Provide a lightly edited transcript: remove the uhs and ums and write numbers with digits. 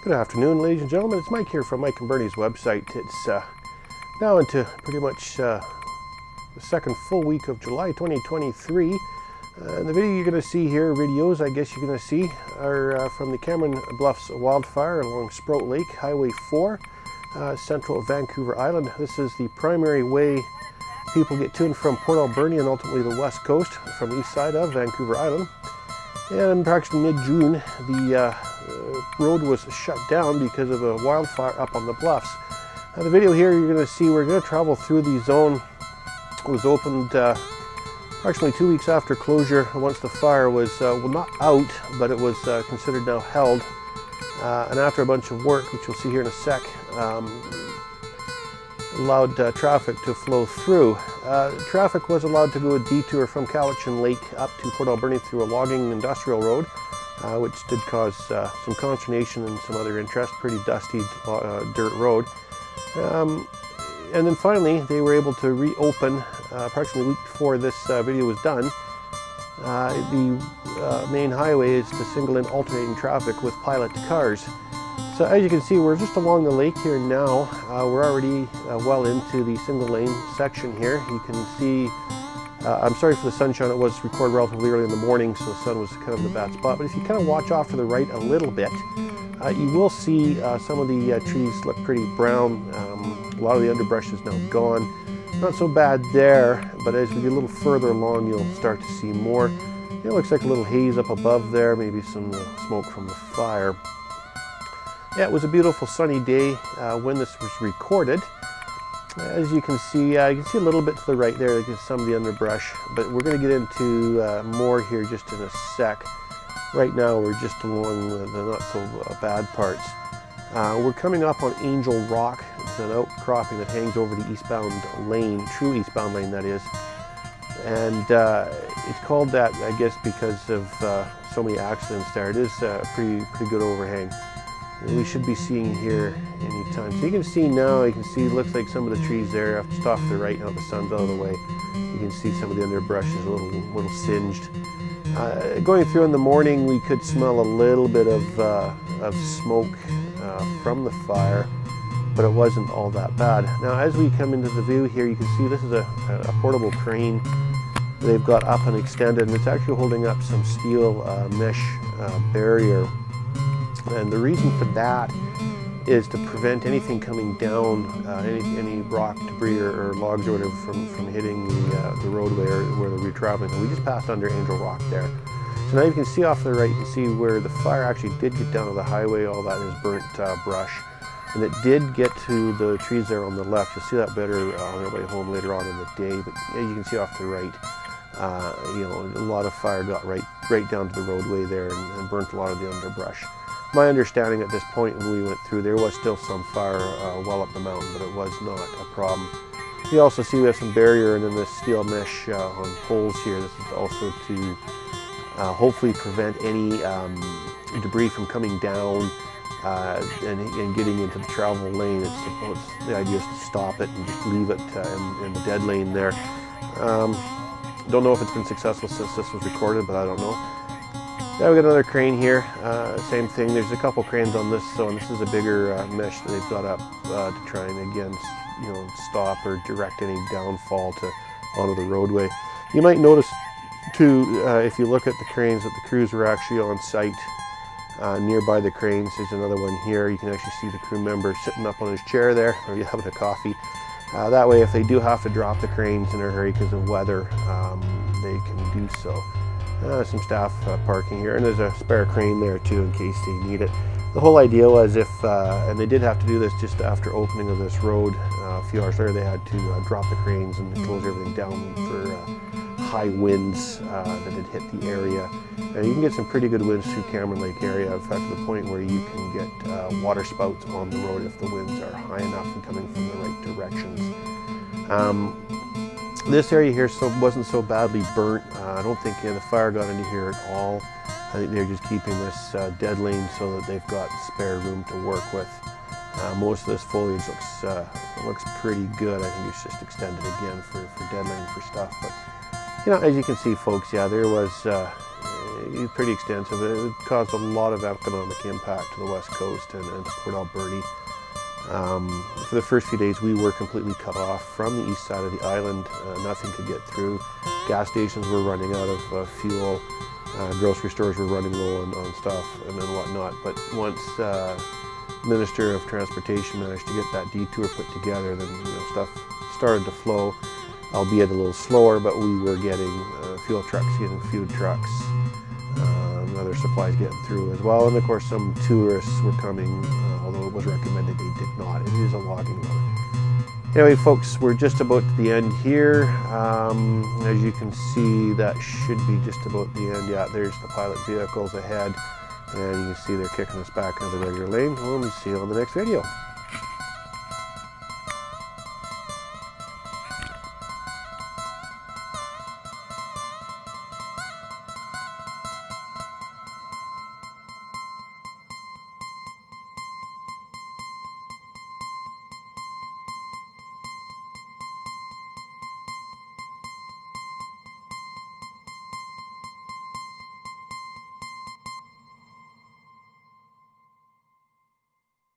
Good afternoon, ladies and gentlemen. It's Mike here from Mike and Bernie's website. It's now into pretty much the second full week of July 2023. The video you're going to see here, videos I guess you're going to see, are from the Cameron Bluffs wildfire along Sprout Lake, Highway 4, central Vancouver Island. This is the primary way people get to and from Port Alberni and ultimately the west coast from the east side of Vancouver Island. And approximately mid-June, the road was shut down because of a wildfire up on the bluffs. Now the video here you're going to see, we're going to travel through the zone. It was opened approximately 2 weeks after closure, once the fire was, well, not out, but it was considered now held. And after a bunch of work, which you'll see here in a sec, allowed traffic to flow through. Traffic was allowed to go a detour from Cowichan Lake up to Port Alberni through a logging industrial road, which did cause some consternation and some other interest. Pretty dusty dirt road. And then finally they were able to reopen approximately a week before this video was done. The main highway is to single in alternating traffic with pilot cars. So as you can see, we're just along the lake here now. We're already well into the single lane section here. You can see, I'm sorry for the sunshine, it was recorded relatively early in the morning, so the sun was kind of in a bad spot. But if you kind of watch off to the right a little bit, you will see some of the trees look pretty brown. A lot of the underbrush is now gone. Not so bad there, but as we get a little further along, you'll start to see more. It looks like a little haze up above there, maybe some smoke from the fire. Yeah, it was a beautiful sunny day when this was recorded. As you can see a little bit to the right there, like some of the underbrush, but we're going to get into more here just in a sec. Right now we're just along the not so bad parts. We're coming up on Angel Rock. It's an outcropping that hangs over the eastbound lane, true eastbound lane that is. And it's called that, I guess, because of so many accidents there. It is a pretty good overhang. We should be seeing here anytime. So you can see now, it looks like some of the trees there, just off to the right now the sun's out of the way. You can see some of the underbrush is a little singed. Going through in the morning, we could smell a little bit of smoke from the fire, but it wasn't all that bad. Now as we come into the view here, you can see this is a portable crane they've got up and extended, and it's actually holding up some steel mesh barrier. And the reason for that is to prevent anything coming down, any rock, debris, or logs or whatever from hitting the roadway or where they're traveling. And we just passed under Angel Rock there. So now you can see off to the right, you can see where the fire actually did get down to the highway. All that is burnt brush. And it did get to the trees there on the left. You'll see that better on your way home later on in the day. But yeah, you can see off to the right, a lot of fire got right down to the roadway there and burnt a lot of the underbrush. My understanding at this point when we went through, there was still some fire well up the mountain, but it was not a problem. You also see we have some barrier and then this steel mesh on poles here. This is also to hopefully prevent any debris from coming down and getting into the travel lane. The idea is to stop it and just leave it in the dead lane there. Don't know if it's been successful since this was recorded, but I don't know. Now we got another crane here, same thing. There's a couple cranes on this, so this is a bigger mesh that they've got up to try and again, stop or direct any downfall onto the roadway. You might notice too, if you look at the cranes, that the crews were actually on site nearby the cranes. There's another one here. You can actually see the crew member sitting up on his chair there, or having a coffee. That way, if they do have to drop the cranes in a hurry because of weather, they can do so. Some staff parking here, and there's a spare crane there too in case they need it. The whole idea was and they did have to do this just after opening of this road a few hours later, they had to drop the cranes and close everything down for high winds that had hit the area. And you can get some pretty good winds through Cameron Lake area, in fact to the point where you can get water spouts on the road if the winds are high enough and coming from the right directions. This area here wasn't so badly burnt. I don't think the fire got into here at all. I think they're just keeping this dead lane so that they've got spare room to work with. Most of this foliage looks pretty good. I think it's just extended again for dead lane for stuff. But as you can see, folks, yeah, there was pretty extensive. It caused a lot of economic impact to the west coast and to Port Alberni. For the first few days we were completely cut off from the east side of the island. Nothing could get through. Gas stations were running out of fuel. Grocery stores were running low on stuff and whatnot. But once Minister of Transportation managed to get that detour put together, then stuff started to flow, albeit a little slower, but we were getting fuel trucks, getting food trucks, other supplies getting through as well. And of course some tourists were coming, although it was recommended they did not. It is a logging road. Anyway folks, we're just about to the end here. As you can see, that should be just about the end. Yeah, there's the pilot vehicles ahead, and you can see they're kicking us back into the regular lane. We'll see you on the next video.